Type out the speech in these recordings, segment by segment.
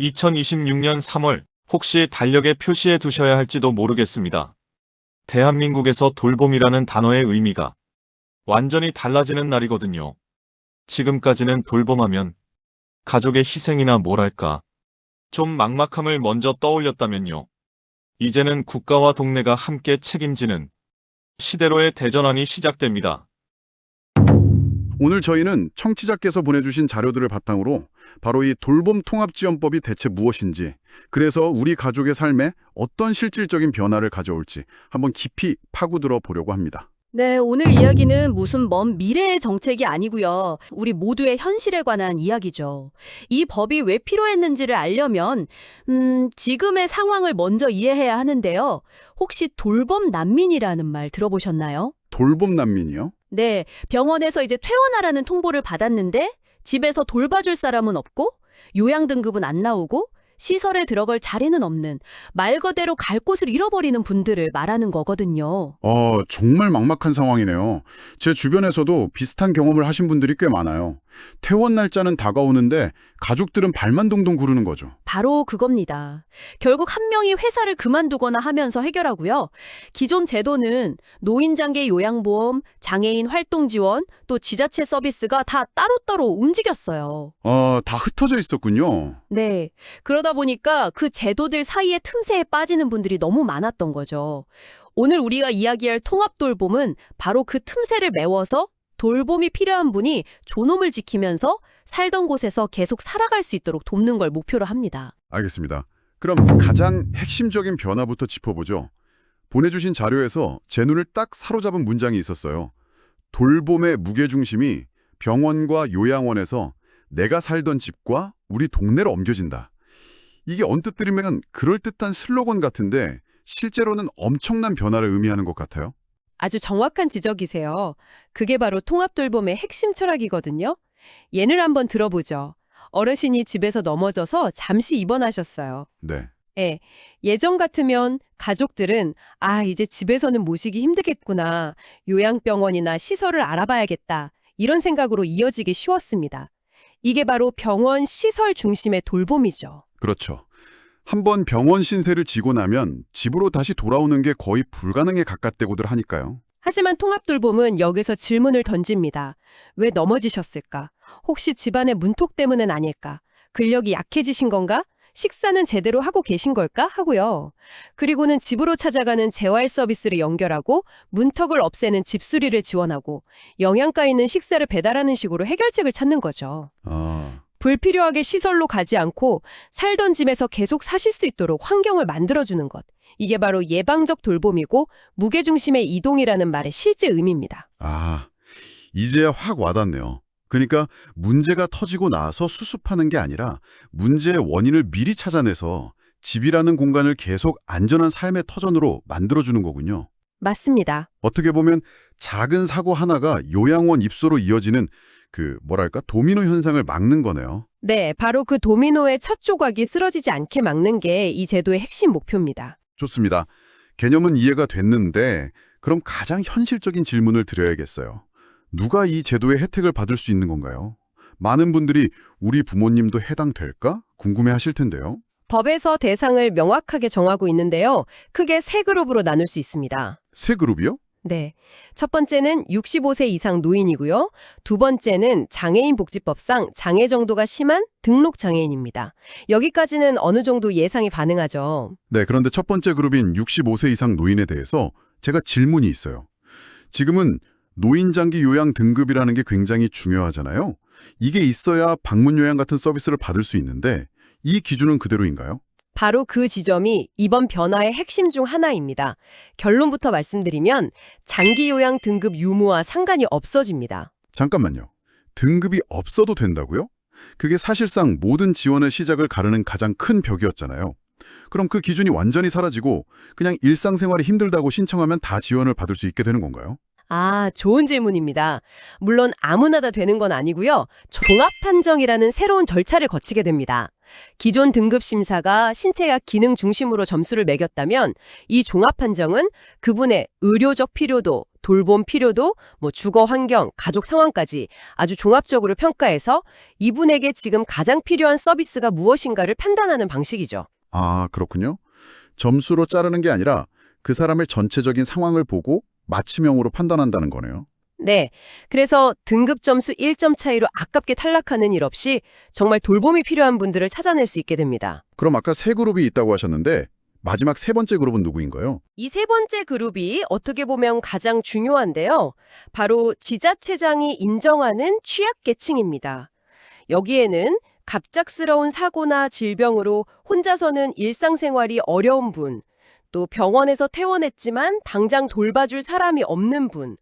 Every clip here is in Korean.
2026년 3월 혹시 달력에 표시해 두셔야 할지도 모르겠습니다. 대한민국에서 돌봄이라는 단어의 의미가 완전히 달라지는 날이거든요. 지금까지는 돌봄하면 가족의 희생이나 뭐랄까 좀 막막함을 먼저 떠올렸다면요. 이제는 국가와 동네가 함께 책임지는 시대로의 대전환이 시작됩니다. 오늘 저희는 청취자께서 보내주신 자료들을 바탕으로 바로 이 돌봄 통합지원법이 대체 무엇인지, 그래서 우리 가족의 삶에 어떤 실질적인 변화를 가져올지 한번 깊이 파고들어 보려고 합니다. 네, 오늘 이야기는 무슨 먼 미래의 정책이 아니고요. 우리 모두의 현실에 관한 이야기죠. 이 법이 왜 필요했는지를 알려면 지금의 상황을 먼저 이해해야 하는데요. 혹시 돌봄 난민이라는 말 들어보셨나요? 돌봄 난민이요? 네, 병원에서 이제 퇴원하라는 통보를 받았는데 집에서 돌봐줄 사람은 없고 요양 등급은 안 나오고 시설에 들어갈 자리는 없는, 말 그대로 갈 곳을 잃어버리는 분들을 말하는 거거든요. 정말 막막한 상황이네요. 제 주변에서도 비슷한 경험을 하신 분들이 꽤 많아요. 퇴원 날짜는 다가오는데 가족들은 발만 동동 구르는 거죠. 바로 그겁니다. 결국 한 명이 회사를 그만두거나 하면서 해결하고요. 기존 제도는 노인장기 요양보험, 장애인 활동 지원, 또 지자체 서비스가 다 따로따로 움직였어요. 다 흩어져 있었군요. 네. 그러다 보니까 그 제도들 사이의 틈새에 빠지는 분들이 너무 많았던 거죠. 오늘 우리가 이야기할 통합돌봄은 바로 그 틈새를 메워서 돌봄이 필요한 분이 존엄을 지키면서 살던 곳에서 계속 살아갈 수 있도록 돕는 걸 목표로 합니다. 알겠습니다. 그럼 가장 핵심적인 변화부터 짚어보죠. 보내주신 자료에서 제 눈을 딱 사로잡은 문장이 있었어요. 돌봄의 무게중심이 병원과 요양원에서 내가 살던 집과 우리 동네로 옮겨진다. 이게 언뜻 들으면 그럴듯한 슬로건 같은데 실제로는 엄청난 변화를 의미하는 것 같아요. 아주 정확한 지적이세요. 그게 바로 통합돌봄의 핵심 철학이거든요. 예를 한번 들어보죠. 어르신이 집에서 넘어져서 잠시 입원하셨어요. 네. 예, 예전 같으면 가족들은 이제 집에서는 모시기 힘들겠구나. 요양병원이나 시설을 알아봐야겠다. 이런 생각으로 이어지기 쉬웠습니다. 이게 바로 병원 시설 중심의 돌봄이죠. 그렇죠. 한번 병원 신세를 지고 나면 집으로 다시 돌아오는 게 거의 불가능에 가깝다고들 하니까요. 하지만 통합돌봄은 여기서 질문을 던집니다. 왜 넘어지셨을까? 혹시 집안의 문톡 때문은 아닐까? 근력이 약해지신 건가? 식사는 제대로 하고 계신 걸까? 하고요. 그리고는 집으로 찾아가는 재활 서비스를 연결하고 문턱을 없애는 집수리를 지원하고 영양가 있는 식사를 배달하는 식으로 해결책을 찾는 거죠. 불필요하게 시설로 가지 않고 살던 집에서 계속 사실 수 있도록 환경을 만들어주는 것. 이게 바로 예방적 돌봄이고 무게중심의 이동이라는 말의 실제 의미입니다. 이제야 확 와닿네요. 그러니까 문제가 터지고 나서 수습하는 게 아니라 문제의 원인을 미리 찾아내서 집이라는 공간을 계속 안전한 삶의 터전으로 만들어주는 거군요. 맞습니다. 어떻게 보면 작은 사고 하나가 요양원 입소로 이어지는 도미노 현상을 막는 거네요. 네, 바로 그 도미노의 첫 조각이 쓰러지지 않게 막는 게 이 제도의 핵심 목표입니다. 좋습니다. 개념은 이해가 됐는데 그럼 가장 현실적인 질문을 드려야겠어요. 누가 이 제도의 혜택을 받을 수 있는 건가요? 많은 분들이 우리 부모님도 해당될까? 궁금해하실 텐데요. 법에서 대상을 명확하게 정하고 있는데요. 크게 세 그룹으로 나눌 수 있습니다. 세 그룹이요? 네. 첫 번째는 65세 이상 노인이고요. 두 번째는 장애인복지법상 장애 정도가 심한 등록장애인입니다. 여기까지는 어느 정도 예상이 가능하죠. 네, 그런데 첫 번째 그룹인 65세 이상 노인에 대해서 제가 질문이 있어요. 지금은 노인장기 요양 등급이라는 게 굉장히 중요하잖아요. 이게 있어야 방문 요양 같은 서비스를 받을 수 있는데 이 기준은 그대로인가요? 바로 그 지점이 이번 변화의 핵심 중 하나입니다. 결론부터 말씀드리면 장기 요양 등급 유무와 상관이 없어집니다. 잠깐만요. 등급이 없어도 된다고요? 그게 사실상 모든 지원의 시작을 가르는 가장 큰 벽이었잖아요. 그럼 그 기준이 완전히 사라지고 그냥 일상생활이 힘들다고 신청하면 다 지원을 받을 수 있게 되는 건가요? 아, 좋은 질문입니다. 물론 아무나 다 되는 건 아니고요. 종합 판정이라는 새로운 절차를 거치게 됩니다. 기존 등급 심사가 신체약 기능 중심으로 점수를 매겼다면 이 종합 판정은 그분의 의료적 필요도, 돌봄 필요도, 주거 환경, 가족 상황까지 아주 종합적으로 평가해서 이분에게 지금 가장 필요한 서비스가 무엇인가를 판단하는 방식이죠. 아, 그렇군요. 점수로 자르는 게 아니라 그 사람의 전체적인 상황을 보고 맞춤형으로 판단한다는 거네요. 네. 그래서 등급 점수 1점 차이로 아깝게 탈락하는 일 없이 정말 돌봄이 필요한 분들을 찾아낼 수 있게 됩니다. 그럼 아까 세 그룹이 있다고 하셨는데 마지막 세 번째 그룹은 누구인가요? 이 세 번째 그룹이 어떻게 보면 가장 중요한데요. 바로 지자체장이 인정하는 취약계층입니다. 여기에는 갑작스러운 사고나 질병으로 혼자서는 일상생활이 어려운 분, 또 병원에서 퇴원했지만 당장 돌봐줄 사람이 없는 분,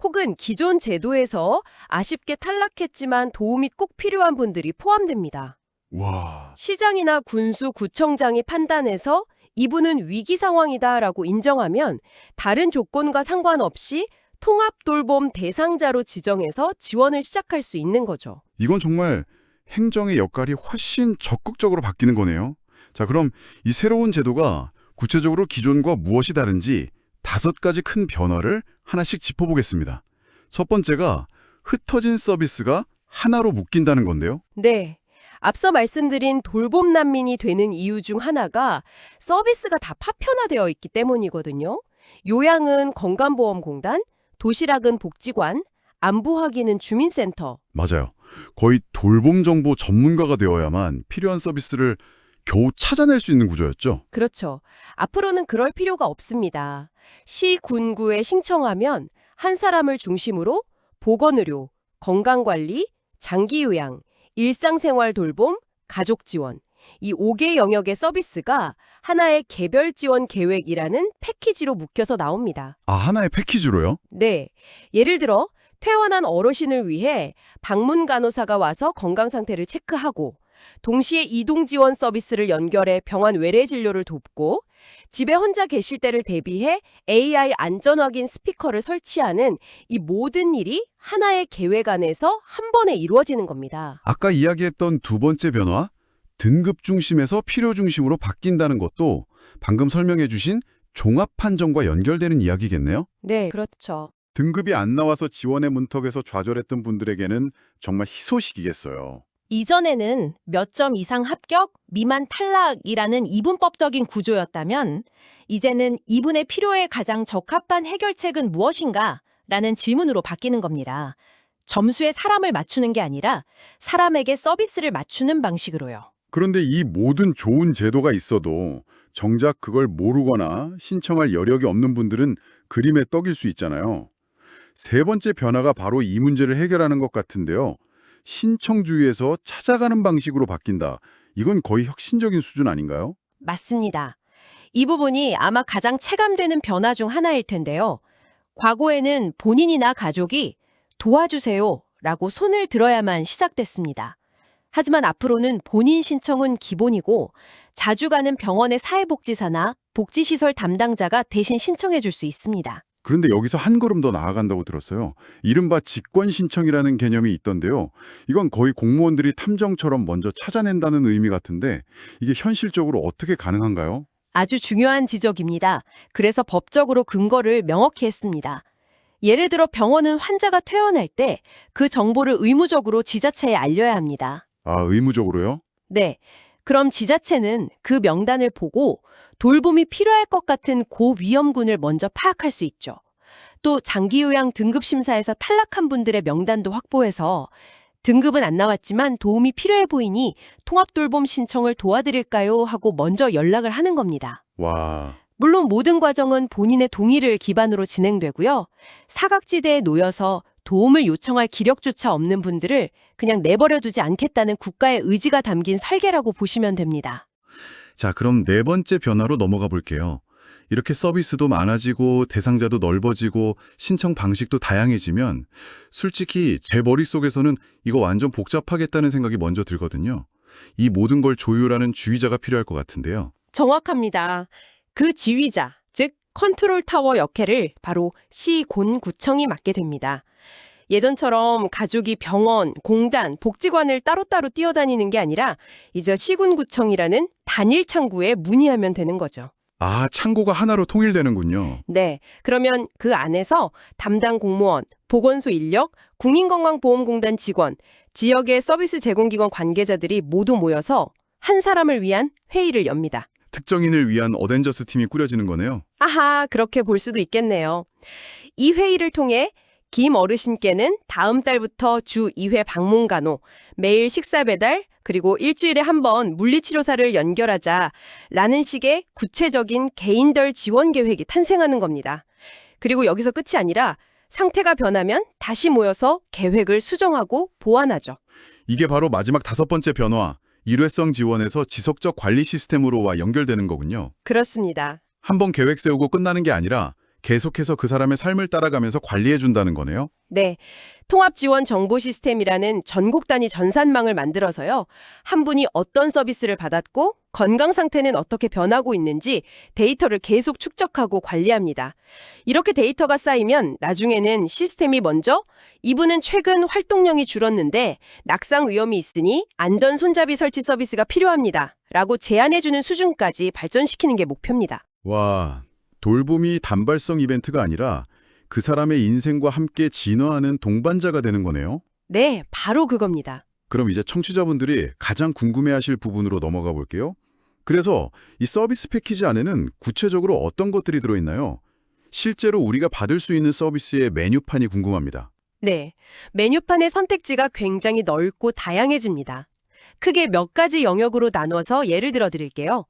혹은 기존 제도에서 아쉽게 탈락했지만 도움이 꼭 필요한 분들이 포함됩니다. 와, 시장이나 군수, 구청장이 판단해서 이분은 위기 상황이다라고 인정하면 다른 조건과 상관없이 통합 돌봄 대상자로 지정해서 지원을 시작할 수 있는 거죠. 이건 정말 행정의 역할이 훨씬 적극적으로 바뀌는 거네요. 자, 그럼 이 새로운 제도가 구체적으로 기존과 무엇이 다른지 5가지 큰 변화를 하나씩 짚어보겠습니다. 첫 번째가 흩어진 서비스가 하나로 묶인다는 건데요. 네. 앞서 말씀드린 돌봄 난민이 되는 이유 중 하나가 서비스가 다 파편화되어 있기 때문이거든요. 요양은 건강보험공단, 도시락은 복지관, 안부 확인은 주민센터. 맞아요. 거의 돌봄 정보 전문가가 되어야만 필요한 서비스를 겨우 찾아낼 수 있는 구조였죠. 그렇죠. 앞으로는 그럴 필요가 없습니다. 시, 군구에 신청하면 한 사람을 중심으로 보건의료, 건강관리, 장기요양, 일상생활 돌봄, 가족 지원, 이 5개 영역의 서비스가 하나의 개별 지원 계획이라는 패키지로 묶여서 나옵니다. 아, 하나의 패키지로요? 네. 예를 들어 퇴원한 어르신을 위해 방문 간호사가 와서 건강 상태를 체크하고 동시에 이동 지원 서비스를 연결해 병원 외래 진료를 돕고 집에 혼자 계실 때를 대비해 AI 안전 확인 스피커를 설치하는 이 모든 일이 하나의 계획 안에서 한 번에 이루어지는 겁니다. 아까 이야기했던 두 번째 변화, 등급 중심에서 필요 중심으로 바뀐다는 것도 방금 설명해 주신 종합 판정과 연결되는 이야기겠네요? 네, 그렇죠. 등급이 안 나와서 지원의 문턱에서 좌절했던 분들에게는 정말 희소식이겠어요. 이전에는 몇 점 이상 합격, 미만 탈락이라는 이분법적인 구조였다면 이제는 이분의 필요에 가장 적합한 해결책은 무엇인가? 라는 질문으로 바뀌는 겁니다. 점수에 사람을 맞추는 게 아니라 사람에게 서비스를 맞추는 방식으로요. 그런데 이 모든 좋은 제도가 있어도 정작 그걸 모르거나 신청할 여력이 없는 분들은 그림의 떡일 수 있잖아요. 세 번째 변화가 바로 이 문제를 해결하는 것 같은데요. 신청주의에서 찾아가는 방식으로 바뀐다. 이건 거의 혁신적인 수준 아닌가요? 맞습니다. 이 부분이 아마 가장 체감되는 변화 중 하나일 텐데요. 과거에는 본인이나 가족이 도와주세요 라고 손을 들어야만 시작됐습니다. 하지만 앞으로는 본인 신청은 기본이고 자주 가는 병원의 사회복지사나 복지시설 담당자가 대신 신청해 줄 수 있습니다. 그런데 여기서 한 걸음 더 나아간다고 들었어요. 이른바 직권 신청이라는 개념이 있던데요. 이건 거의 공무원들이 탐정처럼 먼저 찾아낸다는 의미 같은데 이게 현실적으로 어떻게 가능한가요? 아주 중요한 지적입니다. 그래서 법적으로 근거를 명확히 했습니다. 예를 들어 병원은 환자가 퇴원할 때 그 정보를 의무적으로 지자체에 알려야 합니다. 아, 의무적으로요? 네. 그럼 지자체는 그 명단을 보고 돌봄이 필요할 것 같은 고위험군을 먼저 파악할 수 있죠. 또 장기요양 등급심사에서 탈락한 분들의 명단도 확보해서 등급은 안 나왔지만 도움이 필요해 보이니 통합돌봄 신청을 도와드릴까요? 하고 먼저 연락을 하는 겁니다. 와, 물론 모든 과정은 본인의 동의를 기반으로 진행되고요. 사각지대에 놓여서 도움을 요청할 기력조차 없는 분들을 그냥 내버려 두지 않겠다는 국가의 의지가 담긴 설계라고 보시면 됩니다. 자, 그럼 네 번째 변화로 넘어가 볼게요. 이렇게 서비스도 많아지고 대상자도 넓어지고 신청 방식도 다양해지면 솔직히 제 머릿속에서는 이거 완전 복잡하겠다는 생각이 먼저 들거든요. 이 모든 걸 조율하는 주의자가 필요할 것 같은데요. 정확합니다. 그 지휘자, 즉 컨트롤 타워 역할을 바로 시군구청이 맡게 됩니다. 예전처럼 가족이 병원, 공단, 복지관을 따로따로 뛰어다니는 게 아니라 이제 시군구청이라는 단일 창구에 문의하면 되는 거죠. 아, 창고가 하나로 통일되는군요. 네, 그러면 그 안에서 담당 공무원, 보건소 인력, 국민건강보험공단 직원, 지역의 서비스 제공기관 관계자들이 모두 모여서 한 사람을 위한 회의를 엽니다. 특정인을 위한 어벤져스 팀이 꾸려지는 거네요. 아하, 그렇게 볼 수도 있겠네요. 이 회의를 통해 김 어르신께는 다음 달부터 주 2회 방문 간호, 매일 식사 배달, 그리고 일주일에 한 번 물리치료사를 연결하자라는 식의 구체적인 개인별 지원 계획이 탄생하는 겁니다. 그리고 여기서 끝이 아니라 상태가 변하면 다시 모여서 계획을 수정하고 보완하죠. 이게 바로 마지막 5번째 변화, 일회성 지원에서 지속적 관리 시스템으로와 연결되는 거군요. 그렇습니다. 한번 계획 세우고 끝나는 게 아니라 계속해서 그 사람의 삶을 따라가면서 관리해 준다는 거네요. 네, 통합지원정보시스템이라는 전국 단위 전산망을 만들어서요. 한 분이 어떤 서비스를 받았고 건강 상태는 어떻게 변하고 있는지 데이터를 계속 축적하고 관리합니다. 이렇게 데이터가 쌓이면 나중에는 시스템이 먼저 이분은 최근 활동량이 줄었는데 낙상 위험이 있으니 안전 손잡이 설치 서비스가 필요합니다. 라고 제안해주는 수준까지 발전시키는 게 목표입니다. 와, 돌봄이 단발성 이벤트가 아니라 그 사람의 인생과 함께 진화하는 동반자가 되는 거네요. 네, 바로 그겁니다. 그럼 이제 청취자분들이 가장 궁금해하실 부분으로 넘어가 볼게요. 그래서 이 서비스 패키지 안에는 구체적으로 어떤 것들이 들어있나요? 실제로 우리가 받을 수 있는 서비스의 메뉴판이 궁금합니다. 네, 메뉴판의 선택지가 굉장히 넓고 다양해집니다. 크게 몇 가지 영역으로 나눠서 예를 들어 드릴게요.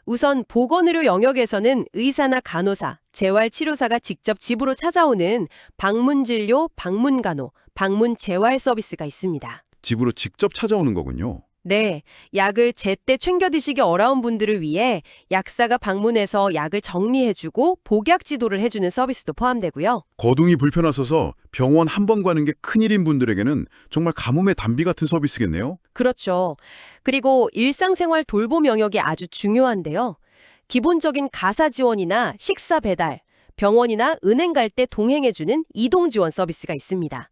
우선 보건의료 영역에서는 의사나 간호사, 재활치료사가 직접 집으로 찾아오는 방문진료, 방문간호, 방문재활 서비스가 있습니다. 집으로 직접 찾아오는 거군요. 네, 약을 제때 챙겨 드시기 어려운 분들을 위해 약사가 방문해서 약을 정리해주고 복약 지도를 해주는 서비스도 포함되고요. 거동이 불편하셔서 병원 한 번 가는 게 큰일인 분들에게는 정말 가뭄의 단비 같은 서비스겠네요. 그렇죠. 그리고 일상생활 돌봄 영역이 아주 중요한데요. 기본적인 가사 지원이나 식사 배달, 병원이나 은행 갈 때 동행해주는 이동 지원 서비스가 있습니다.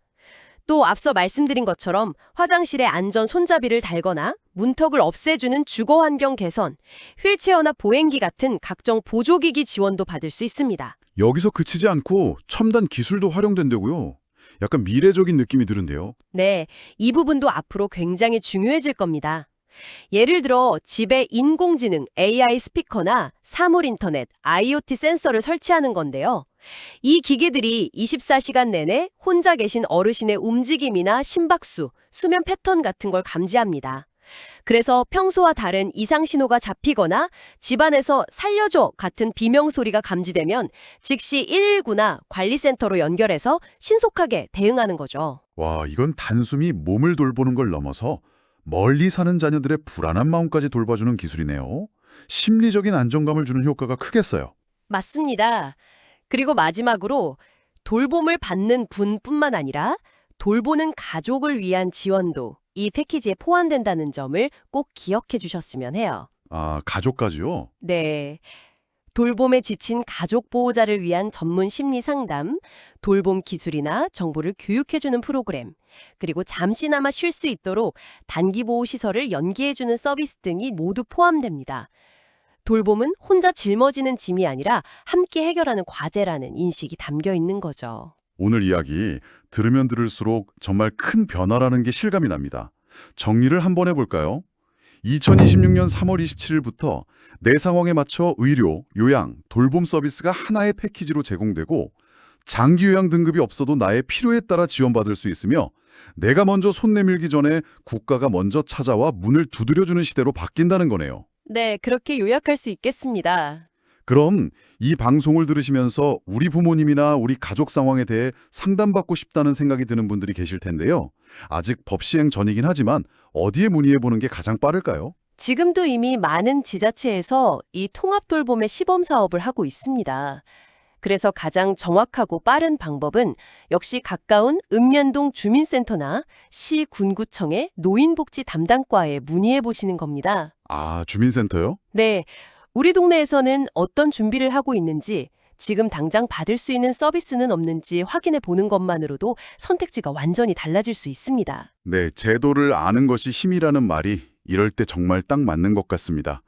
또 앞서 말씀드린 것처럼 화장실에 안전 손잡이를 달거나 문턱을 없애주는 주거 환경 개선, 휠체어나 보행기 같은 각종 보조기기 지원도 받을 수 있습니다. 여기서 그치지 않고 첨단 기술도 활용된다고요. 약간 미래적인 느낌이 드는데요. 네, 이 부분도 앞으로 굉장히 중요해질 겁니다. 예를 들어 집에 인공지능, AI 스피커나 사물 인터넷, IoT 센서를 설치하는 건데요. 이 기계들이 24시간 내내 혼자 계신 어르신의 움직임이나 심박수, 수면 패턴 같은 걸 감지합니다. 그래서 평소와 다른 이상 신호가 잡히거나 집안에서 살려줘 같은 비명 소리가 감지되면 즉시 119나 관리센터로 연결해서 신속하게 대응하는 거죠. 와, 이건 단숨이 몸을 돌보는 걸 넘어서 멀리 사는 자녀들의 불안한 마음까지 돌봐주는 기술이네요. 심리적인 안정감을 주는 효과가 크겠어요. 맞습니다. 그리고 마지막으로 돌봄을 받는 분뿐만 아니라 돌보는 가족을 위한 지원도 이 패키지에 포함된다는 점을 꼭 기억해 주셨으면 해요. 아, 가족까지요? 네. 돌봄에 지친 가족 보호자를 위한 전문 심리 상담, 돌봄 기술이나 정보를 교육해주는 프로그램, 그리고 잠시나마 쉴 수 있도록 단기 보호 시설을 연계해주는 서비스 등이 모두 포함됩니다. 돌봄은 혼자 짊어지는 짐이 아니라 함께 해결하는 과제라는 인식이 담겨 있는 거죠. 오늘 이야기 들으면 들을수록 정말 큰 변화라는 게 실감이 납니다. 정리를 한번 해볼까요? 2026년 3월 27일부터 내 상황에 맞춰 의료, 요양, 돌봄 서비스가 하나의 패키지로 제공되고 장기 요양 등급이 없어도 나의 필요에 따라 지원받을 수 있으며 내가 먼저 손 내밀기 전에 국가가 먼저 찾아와 문을 두드려주는 시대로 바뀐다는 거네요. 네, 그렇게 요약할 수 있겠습니다. 그럼 이 방송을 들으시면서 우리 부모님이나 우리 가족 상황에 대해 상담받고 싶다는 생각이 드는 분들이 계실 텐데요. 아직 법 시행 전이긴 하지만 어디에 문의해보는 게 가장 빠를까요? 지금도 이미 많은 지자체에서 이 통합돌봄의 시범 사업을 하고 있습니다. 그래서 가장 정확하고 빠른 방법은 역시 가까운 읍면동 주민센터나 시 군구청의 노인복지 담당과에 문의해 보시는 겁니다. 아, 주민센터요? 네, 우리 동네에서는 어떤 준비를 하고 있는지, 지금 당장 받을 수 있는 서비스는 없는지 확인해 보는 것만으로도 선택지가 완전히 달라질 수 있습니다. 네, 제도를 아는 것이 힘이라는 말이 이럴 때 정말 딱 맞는 것 같습니다.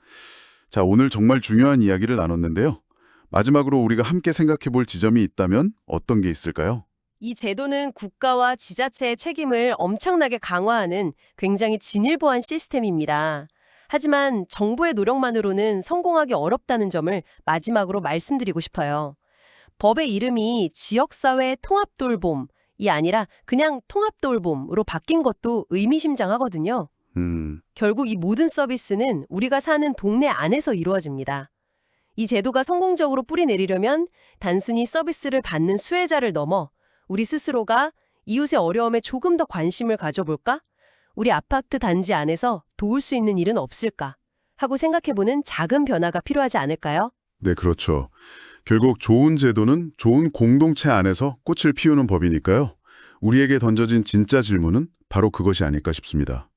자, 오늘 정말 중요한 이야기를 나눴는데요. 마지막으로 우리가 함께 생각해 볼 지점이 있다면 어떤 게 있을까요? 이 제도는 국가와 지자체의 책임을 엄청나게 강화하는 굉장히 진일보한 시스템입니다. 하지만 정부의 노력만으로는 성공하기 어렵다는 점을 마지막으로 말씀드리고 싶어요. 법의 이름이 지역사회 통합돌봄이 아니라 그냥 통합돌봄으로 바뀐 것도 의미심장하거든요. 결국 이 모든 서비스는 우리가 사는 동네 안에서 이루어집니다. 이 제도가 성공적으로 뿌리내리려면 단순히 서비스를 받는 수혜자를 넘어 우리 스스로가 이웃의 어려움에 조금 더 관심을 가져볼까? 우리 아파트 단지 안에서 도울 수 있는 일은 없을까? 하고 생각해보는 작은 변화가 필요하지 않을까요? 네, 그렇죠. 결국 좋은 제도는 좋은 공동체 안에서 꽃을 피우는 법이니까요. 우리에게 던져진 진짜 질문은 바로 그것이 아닐까 싶습니다.